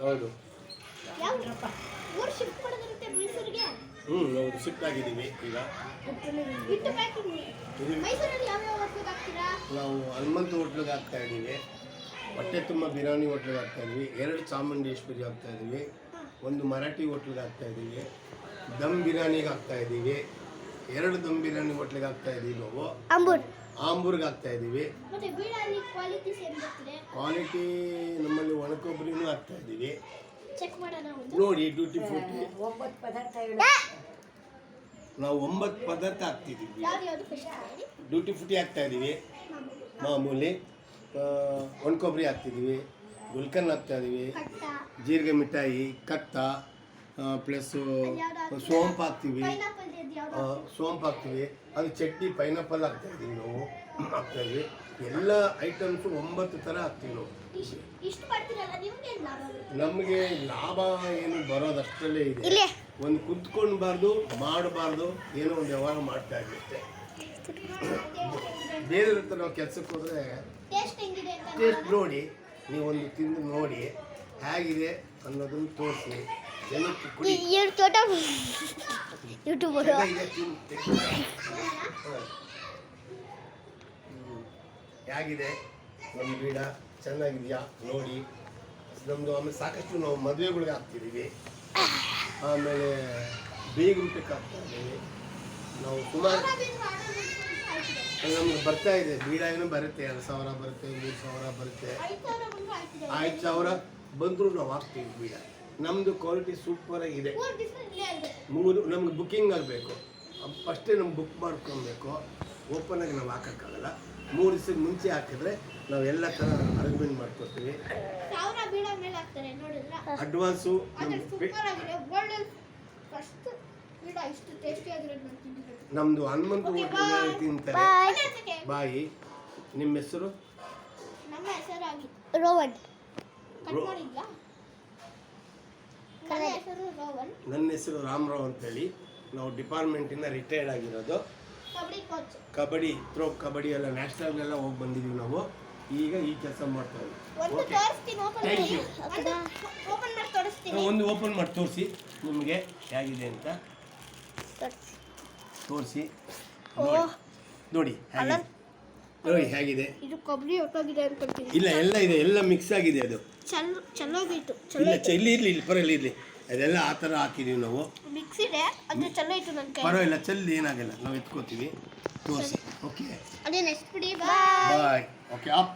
ಹೌದು ಊರು ಶಿಫ್ಟ್ ಮಾಡೋದಿರುತ್ತೆ ಮೈಸೂರಿಗೆ. ಹೌದು ಶಿಫ್ಟ್ ಆಗಿದ್ದೀವಿ ಈಗ. ಮೈಸೂರಲ್ಲಿ ಯಾವ್ಯಾವ ಹೋಟ್ಲಿಗೆ ಹಾಕ್ತೀರಾ? ನಾವು ಹನುಮಂತ ಹೋಟ್ಲಿಗೆ ಹಾಕ್ತಾ ಇದ್ದೀವಿ, ಹೊಟ್ಟೆ ತುಂಬ ಬಿರಿಯಾನಿ ಹೋಟ್ಲಿಗೆ ಹಾಕ್ತಾ ಇದ್ದೀವಿ, 2 ಚಾಮುಂಡೇಶ್ವರಿ ಹಾಕ್ತಾ ಇದ್ದೀವಿ, 1 ಮರಾಠಿ ಹೋಟ್ಲಿಗೆ ಹಾಕ್ತಾ ಇದ್ದೀವಿ, ದಮ್ ಬಿರಿಯಾನಿಗೆ ಹಾಕ್ತಾ ಇದ್ದೀವಿ, 2 ದಮ್ ಬಿರಿಯಾನಿ ಹೋಟ್ಲಿಗೆ ಹಾಕ್ತಾ ಇದ್ದೀವಿ. ನಾವು ಆಂಬೂರ್ಗೆ ಹಾಕ್ತಾ ಇದ್ದೀವಿ. ಕ್ವಾಲಿಟಿ ನಮ್ಮಲ್ಲಿ ಒಣಕೊಬ್ಬರಿನೂ ಹಾಕ್ತಾ ಇದ್ದೀವಿ. ಚೆಕ್ ಮಾಡೋಣ ನೋಡಿ ಡ್ಯೂಟಿ ಫ್ರೂಟಿ ನಾವು 9 ಪದಾರ್ಥ ಹಾಕ್ತಿದ್ದೀವಿ. ಡ್ಯೂಟಿ ಫ್ರೂಟಿ ಹಾಕ್ತಾ ಇದ್ದೀವಿ, ಮಾಮೂಲಿ ಒಣಕೊಬ್ಬರಿ ಹಾಕ್ತಿದ್ದೀವಿ, ಗುಲ್ಕನ್ ಹಾಕ್ತಾ ಇದ್ದೀವಿ, ಜೀರಿಗೆ ಮಿಠಾಯಿ, ಕತ್ತ ಪ್ಲಸ್ಸು ಸೋಂಪು ಹಾಕ್ತೀವಿ, ಅದು ಚಟ್ನಿ ಪೈನಾಪಲ್ ಹಾಕ್ತಾ ಇದ್ದೀವಿ. ನಾವು ಹಾಕ್ತಾ ಇದ್ವಿ ಎಲ್ಲ ಐಟಮ್ಸು 9 ಥರ ಹಾಕ್ತೀವಿ ನಾವು. ನಮಗೆ ಲಾಭ ಏನು ಬರೋದಷ್ಟರಲ್ಲೇ ಇದೆ. ಒಂದು ಕುತ್ಕೊಳ್ಬಾರ್ದು, ಮಾಡಬಾರ್ದು, ಏನೋ ಒಂದು ವ್ಯವಹಾರ ಮಾಡ್ತಾ ಇರುತ್ತೆ. ಬೇರೆ ಹತ್ರ ನಾವು ಕೆಲ್ಸಕ್ಕೆ ಹೋದರೆ ಟೇಸ್ಟ್ ನೋಡಿ, ನೀವೊಂದು ತಿಂದು ನೋಡಿ ಹೇಗಿದೆ ಅನ್ನೋದನ್ನು ತೋರಿಸಿ ಜನಕ್ಕೆ ಕುಡಿ. ಹೇಗಿದೆ ನಮ್ಮ ಗಿಡ ಚೆನ್ನಾಗಿದೆಯಾ ನೋಡಿ. ನಮ್ಮದು ಆಮೇಲೆ ಸಾಕಷ್ಟು ನಾವು ಮದುವೆಗಳಿಗೆ ಹಾಕ್ತಿದ್ದೀವಿ, ಆಮೇಲೆ ಬೀಗರೂಟಕ್ಕೆ ಹಾಕ್ತಾ ಇದ್ದೀವಿ. ನಾವು ಸುಮಾರು ನಮ್ಗೆ ಬರ್ತಾ ಇದೆ, ಬೀಡ ಏನೋ ಬರುತ್ತೆ, 2,000 ಬರುತ್ತೆ, 3,000 ಬರುತ್ತೆ, 5,000 ಬಂದರೂ ನಾವು ಹಾಕ್ತೀವಿ ಬೀಡ. ನಮ್ಮದು ಕ್ವಾಲಿಟಿ ಸೂಪರಾಗಿದೆ. ನಮ್ಗೆ ಬುಕ್ಕಿಂಗ್ ಆಗಬೇಕು, ಫಸ್ಟೇ ನಮ್ಗೆ ಬುಕ್ ಮಾಡ್ಕೊಬೇಕು. ಓಪನಾಗಿ ನಾವು ಹಾಕೋಕ್ಕಾಗಲ್ಲ. 3 ದಿವಸದ ಮುಂಚೆ ಹಾಕಿದ್ರೆ ನಾವು ಎಲ್ಲ ಥರ ಅರೇಂಜ್ಮೆಂಟ್ ಮಾಡ್ಕೊಡ್ತೀವಿ. ಅಡ್ವಾನ್ಸು ನಮ್ಮದು ಹನುಮಂತ ಹೋಟೆಲ್ ತಿಂತಾರೆ. ಬಾಯಿ. ನಿಮ್ಮ ಹೆಸರು? ರೋಹನ್. ನನ್ನ ಹೆಸರು ರಾಮರಾವ್ ಅಂತೇಳಿ. ನಾವು ಡಿಪಾರ್ಟ್ಮೆಂಟಿಂದ ರಿಟೈರ್ಡ್ ಆಗಿರೋದು. ಕಬಡ್ಡಿ ಥ್ರೋ, ಕಬಡ್ಡಿ ಎಲ್ಲ ನ್ಯಾಷನಲ್ಗೆಲ್ಲ ಹೋಗಿ ಬಂದಿದ್ದೀವಿ ನಾವು. ಈಗ ಈ ಕೆಲಸ ಮಾಡ್ತಾ ಇದ್ದೀವಿ. Thank you. ಒಂದು ಓಪನ್ ಮಾಡಿ ತೋರಿಸಿ ನಿಮಗೆ ಹೇಗಿದೆ ಅಂತ ತೋರಿಸಿ ನೋಡಿ ಹೇಗಿದೆ. ಇದು ಕೊಬ್ಬರಿ ಹೊಟ್ಟೋಗಿದೆ ಅನ್ಕೊಳ್ತೀನಿ. ಇಲ್ಲ, ಎಲ್ಲ ಇದೆ, ಎಲ್ಲ ಮಿಕ್ಸ್ ಆಗಿದೆ. ಅದು ಇಲ್ಲ ಇರಲಿ ಪರವಾಗಿಲ್ಲ, ಅದೆಲ್ಲ ಆ ಥರ ಹಾಕಿದ್ದೀವಿ ನಾವು. ಮಿಕ್ಸ್ ಇದೆ, ಅದು ಚೆಲ್ಲೋಯ್ತು ನನ್ನ ಕೈ. ಪರವಾಗಿಲ್ಲ, ಚೆಲ್ಲಿ ಏನಾಗಲ್ಲ, ನಾವು ಎತ್ಕೋತೀವಿ. ತೋರಿಸಿ. ಓಕೆ, ಅದೇ ನೆಕ್ಸ್ಟ್ ಬಿಡಿ. ಬಾಯ್. Okay, of.